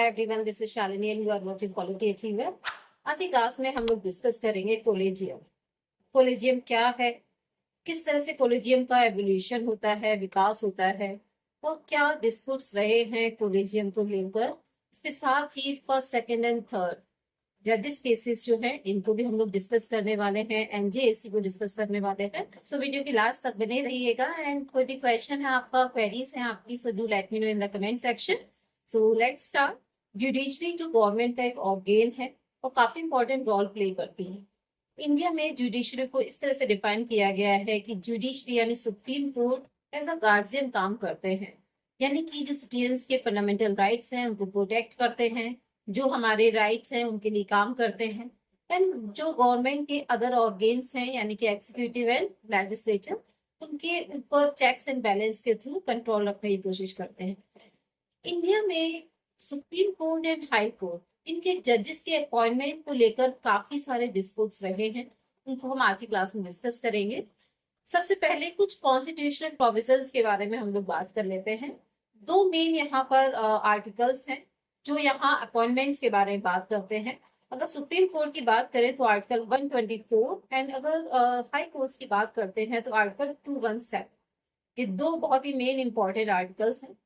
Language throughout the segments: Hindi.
Hi everyone, this is Shalini and you are watching Quality Achiever. आज की क्लास में हम लोग डिस्कस करेंगे कोलेजियम। कोलेजियम क्या है, किस तरह से कोलेजियम का एवोल्यूशन होता है, विकास होता है, और क्या डिस्प्यूट्स रहे हैं कोलेजियम को लेकर। इसके साथ ही फर्स्ट, सेकंड एंड थर्ड जजेस केसेस जो हैं इनको भी हम लोग डिस्कस करने वाले हैं, एनजेएसी को डिस्कस करने वाले हैं। सो वीडियो की लास्ट तक बने रहिएगा। एंड कोई भी क्वेश्चन है आपका, क्वेरीज है आपकी, so do let me know in the comment section. So let's start. Judiciary जो गवर्नमेंट का एक ऑर्गेन है और काफी इंपॉर्टेंट रोल प्ले करती है। इंडिया में जुडिशरी को इस तरह से डिफाइन किया गया है कि जुडिशरी यानी Supreme Court as a guardian काम करते हैं, यानी कि जो सिटीजन्स के फंडामेंटल राइट्स हैं उनको प्रोटेक्ट करते हैं, जो हमारे राइट्स हैं उनके लिए काम करते हैं। एंड जो गवर्नमेंट के अदर ऑर्गेन्स हैं यानी कि एग्जीक्यूटिव एंड लेजिस्लेचर, उनके ऊपर चेक्स एंड बैलेंस के थ्रू कंट्रोल रखने की कोशिश करते हैं। इंडिया में supreme court and high court, इनके जजेस के अपॉइंटमेंट को लेकर काफी सारे डिस्प्यूट्स रहे हैं, उनको हम आज की क्लास में डिस्कस करेंगे। सबसे पहले कुछ कॉन्स्टिट्यूशनल प्रोविजंस के बारे में हम लोग बात कर लेते हैं। दो मेन यहाँ पर आर्टिकल्स हैं जो यहाँ अपॉइंटमेंट्स के बारे में बात करते हैं। अगर सुप्रीम कोर्ट की बात करें तो आर्टिकल 124, एंड अगर हाई कोर्ट्स की बात करते हैं तो आर्टिकल 217। ये दो बहुत ही मेन इंपॉर्टेंट आर्टिकल्स हैं।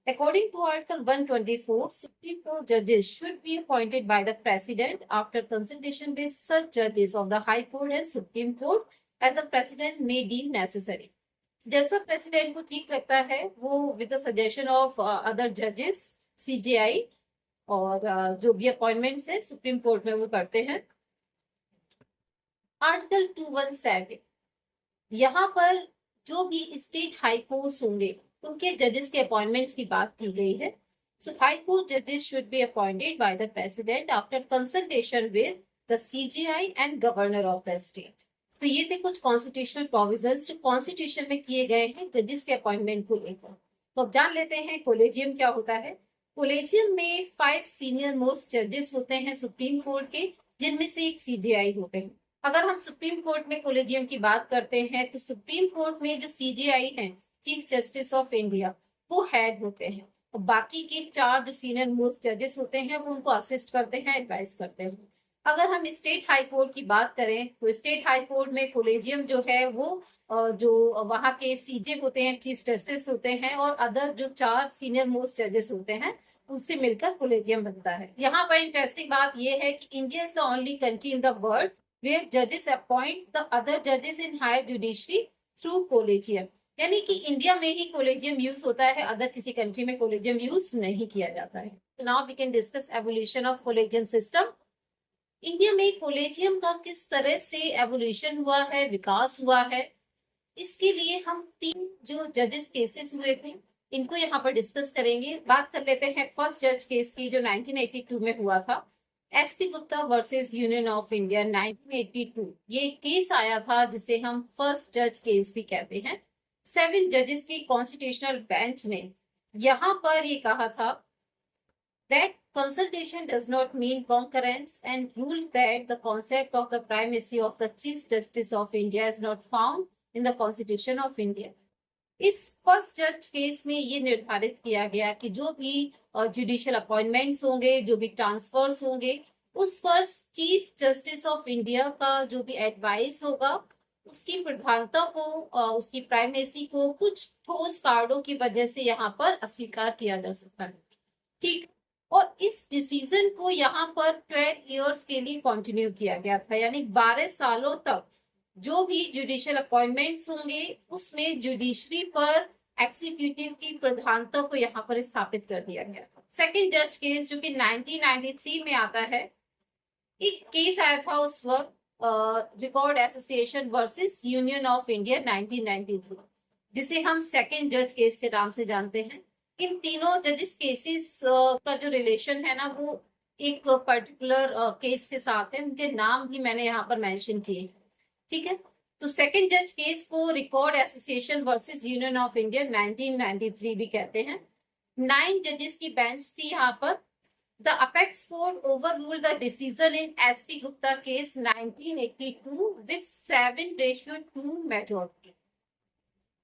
According to Article 124, Supreme Court judges should be appointed by the President after consultation with such judges of the High Court and Supreme Court as the President may deem necessary. जैसा प्रेसिडेंट को ठीक लगता है वो with the suggestion of other जजेस, सीजेआई, और जो भी अपॉइंटमेंट्स है सुप्रीम कोर्ट में वो करते हैं। आर्टिकल 217, यहाँ पर जो भी स्टेट हाई कोर्ट्स होंगे उनके जजेस के अपॉइंटमेंट्स की बात की गई है। सो हाई कोर्ट जजेस should be appointed by the president after consultation with the CJI and governor of the state. तो ये थे कुछ कॉन्स्टिट्यूशनल प्रोविजंस जो कॉन्स्टिट्यूशन में किए गए हैं जजेस के अपॉइंटमेंट को लेकर। तो अब जान लेते हैं कोलेजियम क्या होता है। कोलेजियम में 5 सीनियर मोस्ट जजेस होते हैं सुप्रीम कोर्ट के, जिनमें से एक सीजेआई होते हैं। अगर हम सुप्रीम कोर्ट में कोलेजियम की बात करते हैं तो सुप्रीम कोर्ट में जो सीजेआई हैं, चीफ जस्टिस ऑफ इंडिया, वो हेड होते हैं, और बाकी के 4 जो सीनियर मोस्ट जजेस होते हैं वो उनको असिस्ट करते हैं, एडवाइस करते हैं। अगर हम स्टेट हाई कोर्ट की बात करें तो स्टेट हाई कोर्ट में कोलेजियम जो है वो जो वहाँ के सीजे होते हैं, चीफ जस्टिस होते हैं, और अदर जो 4 सीनियर मोस्ट जजेस होते हैं उससे मिलकर कोलेजियम बनता है। यहाँ पर इंटरेस्टिंग बात यह है कि India is the only country in the world where जजेस अपॉइंट द अदर जजेस इन हायर जुडिशरी थ्रू कोलेजियम, यानी कि इंडिया में ही कोलेजियम यूज होता है, अदर किसी कंट्री में कोलेजियम यूज नहीं किया जाता है। तो now we can discuss evolution of collegium system. India में कोलेजियम का किस तरह से एवोल्यूशन हुआ है, विकास हुआ है, इसके लिए हम 3 जो जजेस केसेस हुए थे इनको यहाँ पर डिस्कस करेंगे। बात कर लेते हैं फर्स्ट जज केस की जो 1982 में हुआ था, SP Gupta versus union of India 1982। ये केस आया था जिसे हम फर्स्ट जज केस भी कहते हैं। 7 जजेस की कॉन्स्टिट्यूशनल बेंच ने यहाँ पर ये कहा था that consultation does not mean concurrence and ruled that the concept of the primacy of the Chief Justice of India is not found in the Constitution of India. इस फर्स्ट जज केस में ये निर्धारित किया गया कि जो भी जुडिशियल अपॉइंटमेंट्स होंगे, जो भी ट्रांसफर्स होंगे, उस पर चीफ जस्टिस ऑफ इंडिया का जो भी एडवाइस होगा उसकी प्रधानता को, उसकी प्राइमेसी को कुछ ठोस कार्डों की वजह से यहाँ पर अस्वीकार किया जा सकता है। ठीक, और इस डिसीजन को यहाँ पर 12 इयर्स के लिए कंटिन्यू किया गया था, यानी 12 सालों तक जो भी जुडिशियल अपॉइंटमेंट्स होंगे उसमें जुडिशरी पर एग्जीक्यूटिव की प्रधानता को यहाँ पर स्थापित कर दिया गया था। सेकेंड जज केस जो कि 1993 में आता है, एक केस आया था उस वक्त, record association versus union of India 1993, जिसे हम सेकेंड जज केस के नाम से जानते हैं। इन तीनों जजेस केसेस का जो रिलेशन है ना वो एक पर्टिकुलर केस के साथ है, उनके नाम भी मैंने यहाँ पर मेंशन किए हैं। ठीक है, तो सेकेंड जज केस को record association versus union of India 1993 भी कहते हैं। 9 जजेस की बेंच थी यहाँ पर। The apex court overruled the decision in SP Gupta case 1982 with 7:2 majority.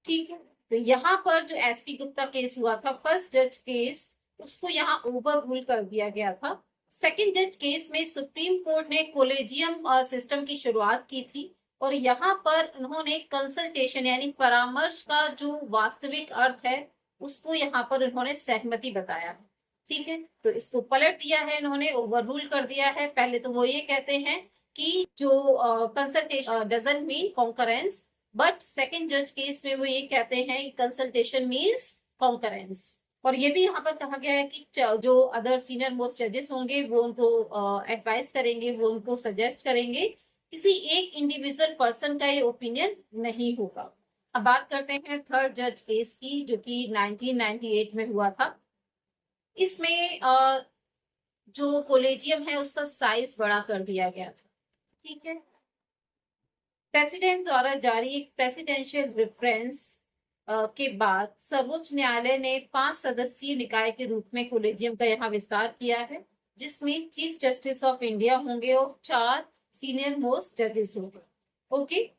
ठीक है, तो यहाँ पर जो एसपी गुप्ता केस हुआ था फर्स्ट जज केस, उसको यहाँ ओवर रूल कर दिया गया था। सेकंड जज केस में सुप्रीम कोर्ट ने कोलेजियम सिस्टम की शुरुआत की थी और यहाँ पर उन्होंने कंसल्टेशन यानी परामर्श का जो वास्तविक अर्थ है उसको यहाँ पर उन्होंने सहमति बताया। ठीक है, तो इसको पलट दिया है इन्होंने, ओवर रूल कर दिया है। पहले तो वो ये कहते हैं कि जो consultation doesn't mean concurrence, but second जज केस में वो ये कहते हैं कि कंसल्टेशन मीन्स कॉन्करेंस। और ये भी यहाँ पर कहा गया है कि जो अदर सीनियर मोस्ट जजेस होंगे वो उनको एडवाइस करेंगे, वो उनको सजेस्ट करेंगे, किसी एक इंडिविजुअल पर्सन का ये ओपिनियन नहीं होगा। अब बात करते हैं थर्ड जज केस की, जो कि 1998 में हुआ था। इसमें जो कोलेजियम है उसका साइज बड़ा कर दिया गया था। ठीक है, प्रेसिडेंट द्वारा जारी एक प्रेसिडेंशियल रेफरेंस के बाद सर्वोच्च न्यायालय ने 5 सदस्यीय निकाय के रूप में कोलेजियम का यहाँ विस्तार किया है, जिसमें चीफ जस्टिस ऑफ इंडिया होंगे और 4 सीनियर मोस्ट जजेस होंगे। Okay,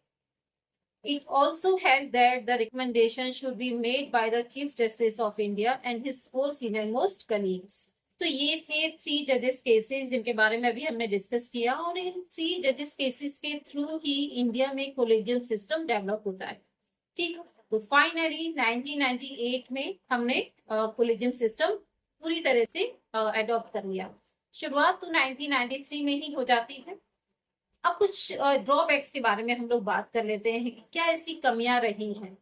it also held that the recommendation should be made by the chief justice of India and his 4 senior most colleagues। तो ये थे 3 जजेस केसेस जिनके बारे में अभी हमने डिस्कस किया, और इन 3 जजेस केसेस के थ्रू ही इंडिया में कोलेजियम सिस्टम डेवलप होता है। ठीक है, तो फाइनली 1998 में हमने कोलेजियम सिस्टम पूरी तरह से अडॉप्ट कर लिया। शुरुआत तो 1993 में ही हो जाती है। अब कुछ ड्रॉबैक्स के बारे में हम लोग बात कर लेते हैं कि क्या इसकी कमियां रही हैं,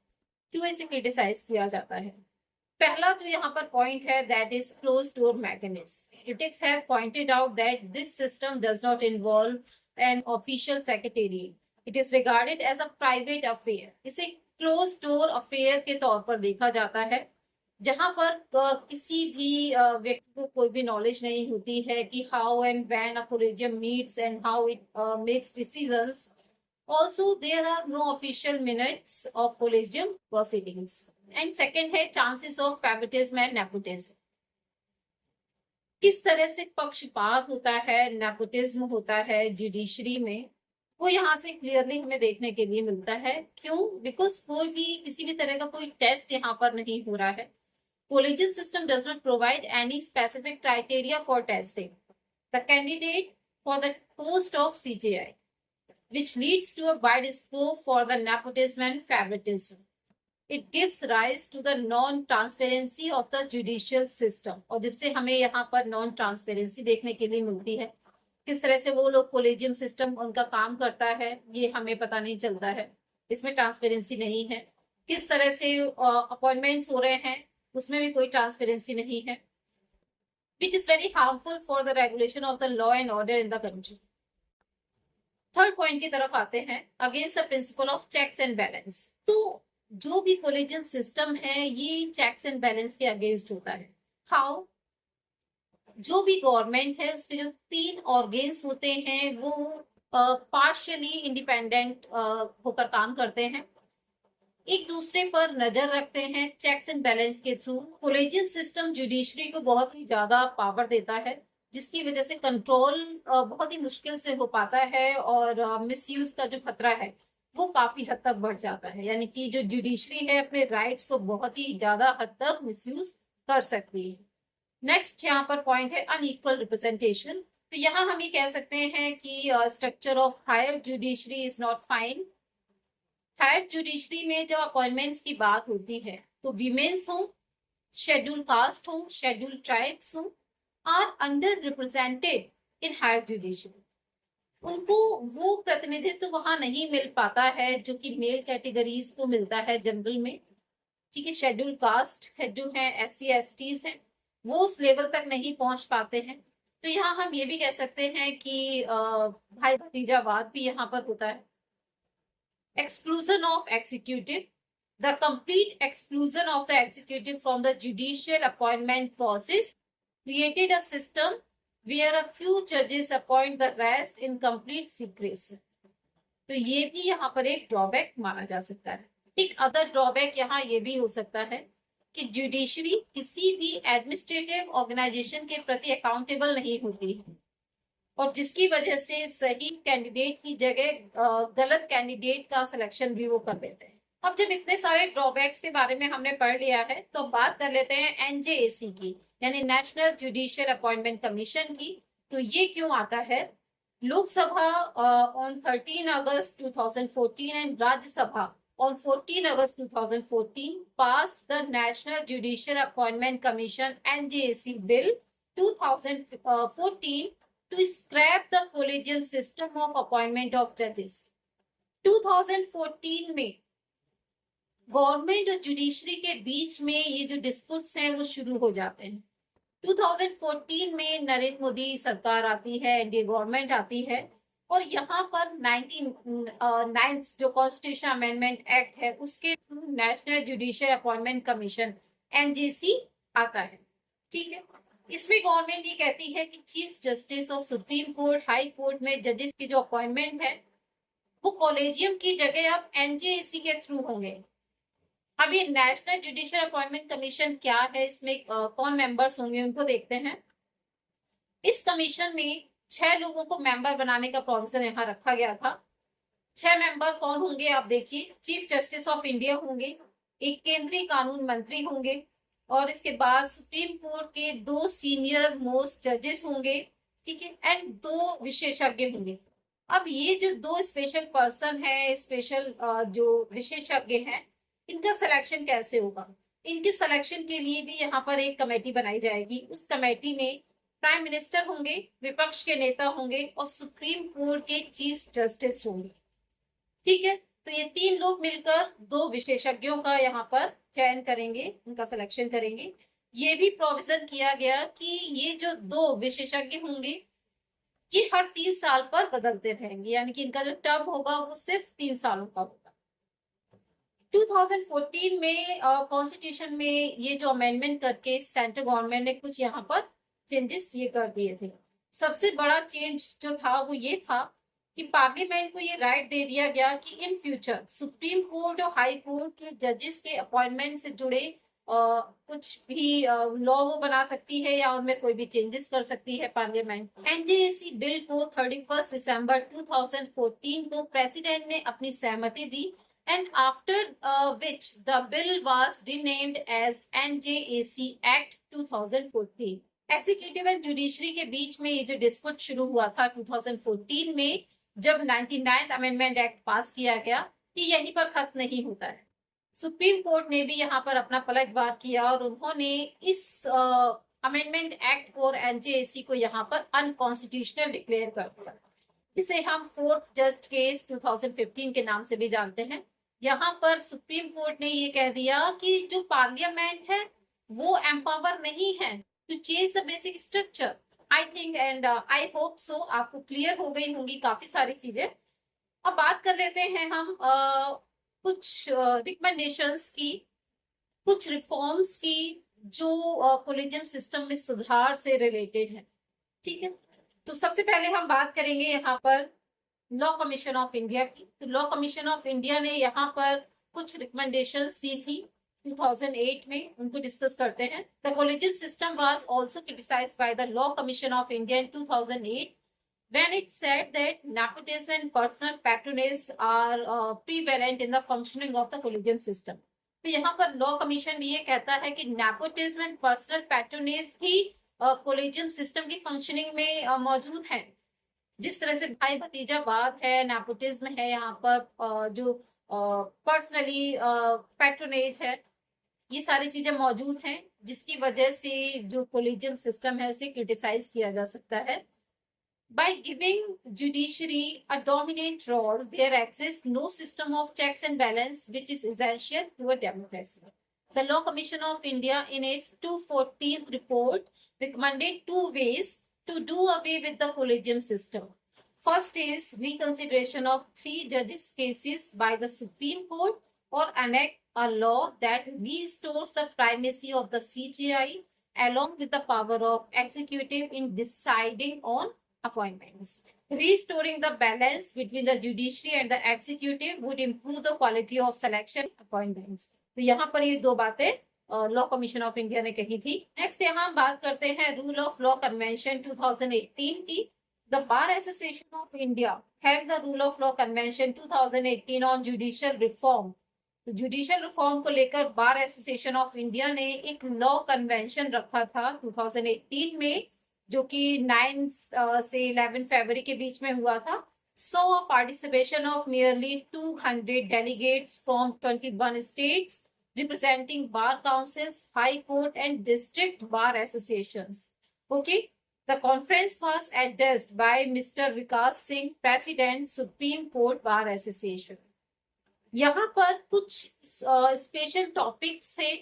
क्यों इसे क्रिटिसाइज किया जाता है। पहला जो यहाँ पर पॉइंट है that is close door mechanism. Critics have pointed out that this system does not involve an official secretariat, it is regarded as a private affair. इसे क्लोज डोर अफेयर के तौर पर देखा जाता है, जहां पर किसी भी व्यक्ति को कोई भी नॉलेज नहीं होती है कि how and when a collegium meets and how it makes decisions. Also there are no official minutes of collegium proceedings. And second है chances of favouritism and nepotism. किस तरह से पक्षपात होता है, नेपोटिज्म होता है जुडिशरी में, वो यहाँ से क्लियरली हमें देखने के लिए मिलता है। क्यों? बिकॉज कोई भी किसी भी तरह का कोई टेस्ट यहाँ पर नहीं हो रहा है। Collegium system does not provide any specific criteria for testing the candidate for the post of CJI, which leads to a wide scope for the nepotism and favoritism. It gives rise to the non-transparency of the judicial system, और जिससे हमें यहाँ पर non-transparency देखने के लिए मिलती है। किस तरह से वो लोग कोलेजियम सिस्टम उनका काम करता है ये हमें पता नहीं चलता है, इसमें ट्रांसपेरेंसी नहीं है। किस तरह से अपॉइंटमेंट्स हो रहे हैं उसमें भी कोई ट्रांसपेरेंसी नहीं है, which is very harmful for the regulation of the law and order in the country। Third point की तरफ आते हैं, against the principle of checks and balance. तो जो भी कोलेजियम सिस्टम है ये चेक्स एंड बैलेंस के अगेंस्ट होता है। हाउ? जो भी गवर्नमेंट है उसके जो 3 ऑर्गेन्स होते हैं वो पार्शियली इंडिपेंडेंट होकर काम करते हैं, एक दूसरे पर नजर रखते हैं चेक्स एंड बैलेंस के थ्रू। कोलेजियम सिस्टम जुडिशरी को बहुत ही ज्यादा पावर देता है, जिसकी वजह से कंट्रोल बहुत ही मुश्किल से हो पाता है और मिसयूज का जो खतरा है वो काफी हद तक बढ़ जाता है। यानी कि जो जुडिशरी है अपने राइट्स को बहुत ही ज्यादा हद तक मिसयूज कर सकती है। नेक्स्ट यहाँ पर पॉइंट है अनइक्वल रिप्रेजेंटेशन। तो यहाँ हम ये कह सकते हैं कि structure of higher judiciary is not fine. Higher judiciary में जब अपॉइंटमेंट्स की बात होती है तो वीमेन्स हो, शेड्यूल कास्ट हो, शेड्यूल ट्राइब्स हो, are under represented in higher judiciary. उनको वो प्रतिनिधित्व वहां नहीं मिल पाता है जो कि मेल कैटेगरीज को मिलता है जनरल में। ठीक है, शेड्यूल कास्ट है जो है SC STs है वो उस लेवल तक नहीं पहुंच पाते हैं। तो यहाँ हम ये भी कह सकते हैं कि भाई भतीजावाद भी यहाँ पर होता है। Exclusion of executive, the complete exclusion of the executive from the judicial appointment process created a system where a few judges appoint the rest in complete secrecy। तो ये भी यहाँ पर एक ड्रॉबैक माना जा सकता है। एक अदर ड्रॉबैक यहाँ ये भी हो सकता है कि जुडिशरी किसी भी एडमिनिस्ट्रेटिव ऑर्गेनाइजेशन के प्रति अकाउंटेबल नहीं होती है, और जिसकी वजह से सही कैंडिडेट की जगह गलत कैंडिडेट का सिलेक्शन भी वो कर देते हैं। अब जब इतने सारे ड्रॉबैक्स के बारे में हमने पढ़ लिया है तो बात कर लेते हैं NJAC की, यानी नेशनल जुडिशियल अपॉइंटमेंट कमीशन की। तो ये क्यों आता है? Lok Sabha on 13 August 2014 and Rajya Sabha on 14 August 2014 passed the National Judicial Appointment Commission NJAC Bill 2014 to scrap the collegial system of appointment of judges. 2014 में गवर्नमेंट और जुडिशरी के बीच में ये जो डिस्प्यूट्स हैं वो शुरू हो जाते हैं। 2014 में नरेंद्र मोदी सरकार आती है, एनडीए गवर्नमेंट आती है, और यहाँ पर 19 जो कॉन्स्टिट्यूशन अमेंडमेंट एक्ट है उसके through national judicial appointment commission NGC आता है। ठीक है, इसमें गवर्नमेंट ये कहती है कि चीफ जस्टिस और सुप्रीम कोर्ट, हाई कोर्ट में जजेस की जो अपॉइंटमेंट है वो कॉलेजियम की जगह अब एनजेसी के थ्रू होंगे। अब ये नेशनल जुडिशियल अपॉइंटमेंट कमीशन क्या है, इसमें कौन मेंबर्स होंगे उनको देखते हैं। इस कमीशन में 6 लोगों को मेंबर बनाने का प्रोविजन यहाँ रखा गया था। 6 मेंबर कौन होंगे आप देखिए। चीफ जस्टिस ऑफ इंडिया होंगे, एक केंद्रीय कानून मंत्री होंगे, और इसके बाद सुप्रीम कोर्ट के 2 सीनियर मोस्ट जजेस होंगे, ठीक है, एंड 2 विशेषज्ञ होंगे। अब ये जो 2 स्पेशल पर्सन है, स्पेशल जो विशेषज्ञ हैं, इनका सिलेक्शन कैसे होगा? इनके सिलेक्शन के लिए भी यहाँ पर एक कमेटी बनाई जाएगी। उस कमेटी में प्राइम मिनिस्टर होंगे, विपक्ष के नेता होंगे और सुप्रीम कोर्ट के चीफ जस्टिस होंगे। ठीक है, तो ये 3 लोग मिलकर 2 विशेषज्ञों का यहाँ पर चयन करेंगे, उनका सिलेक्शन करेंगे। ये भी प्रोविजन किया गया कि ये जो 2 विशेषज्ञ होंगे ये हर 3 साल पर बदलते रहेंगे, यानी कि इनका जो टर्म होगा वो सिर्फ 3 सालों का होगा। 2014 में कॉन्स्टिट्यूशन में ये जो अमेंडमेंट करके सेंट्रल गवर्नमेंट ने कुछ यहाँ पर चेंजेस ये कर दिए थे। सबसे बड़ा चेंज जो था वो ये था कि पार्लियामेंट को ये राइट दे दिया गया कि इन फ्यूचर सुप्रीम कोर्ट और हाई कोर्ट के जजेस के अपॉइंटमेंट से जुड़े कुछ भी लॉ वो बना सकती है या उनमें कोई भी चेंजेस कर सकती है पार्लियामेंट। एनजेएसी बिल को 31 दिसंबर 2014 को प्रेसिडेंट ने अपनी सहमति दी, and after which the bill was renamed as NJAC Act 2014. Executive and judiciary के बीच में ये जो डिस्प्यूट शुरू हुआ था 2014 में, जब 99th अमेंडमेंट एक्ट पास किया गया, ये यहीं पर खत्म नहीं होता है। सुप्रीम कोर्ट ने भी यहाँ पर अपना पलटवार किया और उन्होंने इस अमेंडमेंट एक्ट और एनजेएसी को यहाँ पर अनकॉन्स्टिट्यूशनल डिक्लेयर कर दिया, जिसे हम 4th जस्ट केस 2015 के नाम से भी जानते हैं। यहाँ पर सुप्रीम कोर्ट ने ये कह दिया कि जो पार्लियामेंट है वो एम्पावर नहीं है to change the basic structure. I think and I hope so आपको क्लियर हो गई होंगी काफी सारी चीजें। अब बात कर लेते हैं हम कुछ रिकमेंडेशंस की, कुछ रिफॉर्म्स की जो कॉलेजियम सिस्टम में सुधार से रिलेटेड है। ठीक है, तो सबसे पहले हम बात करेंगे यहाँ पर लॉ कमीशन ऑफ इंडिया की। तो लॉ कमीशन ऑफ इंडिया ने यहाँ पर कुछ रिकमेंडेशंस दी थी 2008 में, उनको डिस्कस करते हैं। The collegium system was also criticised by the law commission of India in 2008 when it said that nepotism and personal patronage are prevalent in the functioning of the collegium system. तो यहाँ पर लॉ कमीशन ये कहता है कि नेपोटिज्म एंड पर्सनल पैट्रोनेज भी कॉलेजियम सिस्टम की फंक्शनिंग में मौजूद है। जिस तरह से भाई भतीजावाद है, नेपोटिज्म है, यहाँ पर जो पर्सनली पैट्रोनेज है, ये सारी चीजें मौजूद हैं, जिसकी वजह से जो कॉलेजियम सिस्टम है उसे क्रिटिसाइज किया जा सकता है। By giving judiciary a dominant role, there exists no system of checks and balance which is essential to a democracy. The Law Commission of India in its 214th report recommended 2 ways to do away with the collegium system. First is reconsideration of 3 judges' cases by the Supreme Court or enact a law that restores the primacy of the CJI along with the power of executive in deciding on appointments. Restoring the balance between the judiciary and the executive would improve the quality of selection appointments. तो यहाँ पर ये 2 बातें लॉ कमीशन ऑफ इंडिया ने कही थी। नेक्स्ट यहाँ हम बात करते हैं रूल ऑफ लॉ कन्वेंशन 2018 की। The bar association of India had the rule of law convention 2018 on judicial reform तो जुडिशियल रिफॉर्म को लेकर बार एसोसिएशन ऑफ इंडिया ने एक लॉ कन्वेंशन रखा था 2018 में, जो कि 9 से 11 फरवरी के बीच में हुआ था. So a participation of nearly 200 delegates from 21 states representing bar councils, high court and district bar associations. Okay, the conference was addressed by Mr. Vikas Singh, President, Supreme Court Bar Association. यहाँ पर कुछ स्पेशल टॉपिक्स है,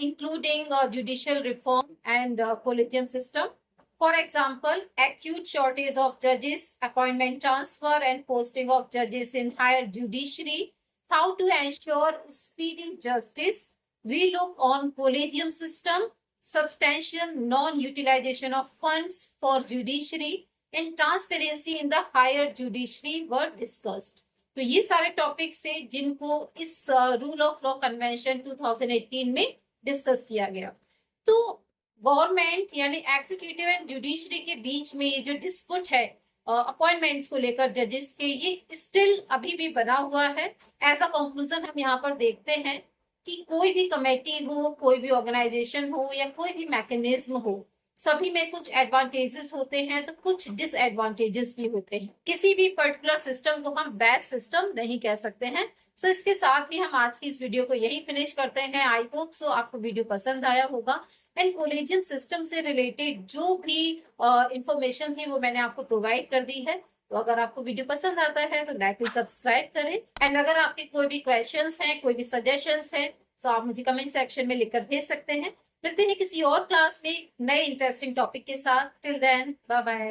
including judicial reform and collegium system. For example, acute shortage of judges, appointment transfer and posting of judges in higher judiciary, how to ensure speedy justice, relook on collegium system, substantial non-utilization of funds for judiciary and transparency in the higher judiciary were discussed. तो ये सारे टॉपिक्स थे जिनको इस रूल ऑफ लॉ कन्वेंशन 2018 में डिस्कस किया गया. तो गवर्नमेंट यानी एग्जीक्यूटिव एंड जुडिशरी के बीच में ये जो डिस्प्यूट है अपॉइंटमेंट्स को लेकर जजेस के, ये स्टिल अभी भी बना हुआ है. एज अ कंक्लूजन हम यहाँ पर देखते हैं कि कोई भी कमेटी हो, कोई भी ऑर्गेनाइजेशन हो या कोई भी मैकेनिज्म हो, सभी में कुछ एडवांटेजेस होते हैं तो कुछ डिसएडवांटेजेस भी होते हैं. किसी भी पर्टिकुलर सिस्टम को हम बेस्ट सिस्टम नहीं कह सकते हैं. सो इसके साथ ही हम आज की इस वीडियो को यही फिनिश करते हैं. आई होप सो आपको वीडियो पसंद आया होगा. एंड कोलिजियम सिस्टम से रिलेटेड जो भी इंफॉर्मेशन थी वो मैंने आपको प्रोवाइड कर दी है. तो अगर आपको वीडियो पसंद आता है तो लाइक सब्सक्राइब करें. एंड अगर आपके कोई भी क्वेश्चंस हैं, कोई भी सजेशंस हैं, तो आप मुझे कमेंट सेक्शन में लिखकर भेज सकते हैं. मिलते हैं किसी और क्लास में नए इंटरेस्टिंग टॉपिक के साथ. Till then, bye bye.